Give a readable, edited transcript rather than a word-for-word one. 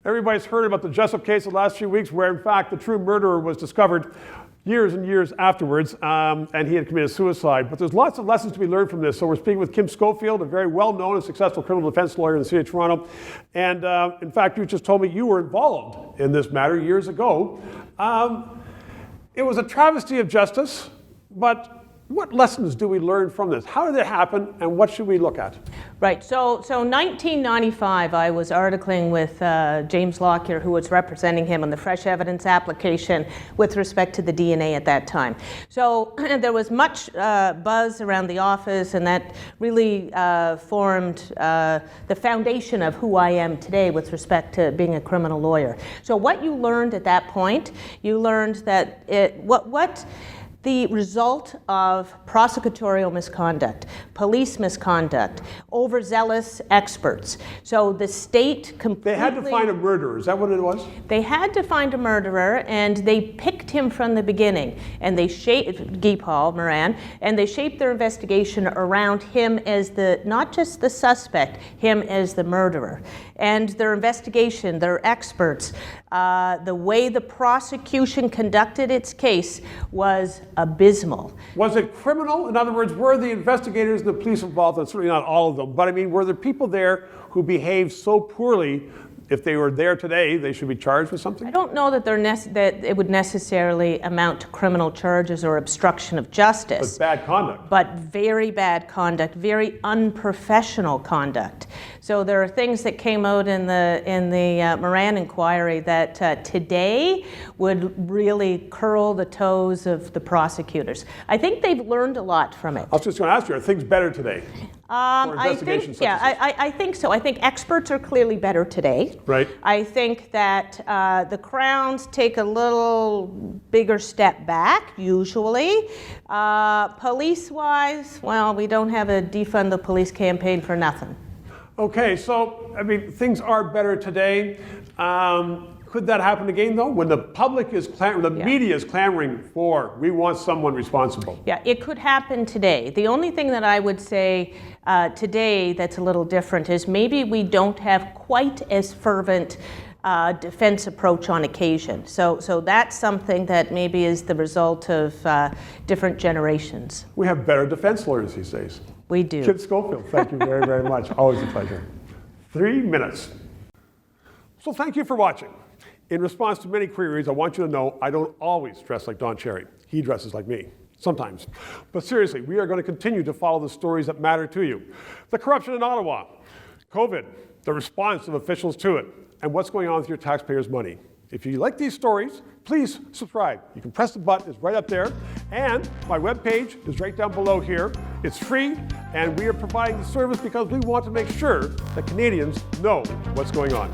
Everybody's heard about the Jessop case the last few weeks, where in fact the true murderer was discovered years and years afterwards, and he had committed suicide. But there's lots of lessons to be learned from this. So we're speaking with Kim Schofield, a very well-known and successful criminal defense lawyer in the city of Toronto. And in fact, you just told me you were involved in this matter years ago. It was a travesty of justice, but what lessons do we learn from this? How did it happen, and what should we look at? Right, so 1995, I was articling with James Lockyer, who was representing him on the fresh evidence application with respect to the DNA at that time. So there was much buzz around the office, and that really formed the foundation of who I am today with respect to being a criminal lawyer. So what you learned at that point, you learned that the result of prosecutorial misconduct, police misconduct, overzealous experts. So the state completely... They had to find a murderer, is that what it was? They had to find a murderer, and they picked him from the beginning. And they shaped, Paul Morin, and they shaped their investigation around him as not just the suspect, him as the murderer. And their investigation, their experts, the way the prosecution conducted its case was abysmal. Was it criminal? In other words, were the investigators and the police involved? And certainly not all of them, but I mean, were there people there who behaved so poorly? If they were there today, they should be charged with something? I don't know that that it would necessarily amount to criminal charges or obstruction of justice. But bad conduct. But very bad conduct, very unprofessional conduct. So there are things that came out in the Moran inquiry that today would really curl the toes of the prosecutors. I think they've learned a lot from it. I was just going to ask you, are things better today? I think so. I think experts are clearly better today. Right. I think that the Crowns take a little bigger step back, usually. Police-wise, well, we don't have a defund the police campaign for nothing. Okay, so, I mean, things are better today. Could that happen again, though? When the public is media is clamoring for, we want someone responsible. Yeah, it could happen today. The only thing that I would say today that's a little different is maybe we don't have quite as fervent defense approach on occasion. So that's something that maybe is the result of different generations. We have better defense lawyers these days. We do. Kim Schofield, thank you very, very much. Always a pleasure. 3 minutes. So thank you for watching. In response to many queries, I want you to know I don't always dress like Don Cherry. He dresses like me, sometimes. But seriously, we are going to continue to follow the stories that matter to you. The corruption in Ottawa, COVID, the response of officials to it, and what's going on with your taxpayers' money. If you like these stories, please subscribe. You can press the button, it's right up there. And my webpage is right down below here. It's free, and we are providing the service because we want to make sure that Canadians know what's going on.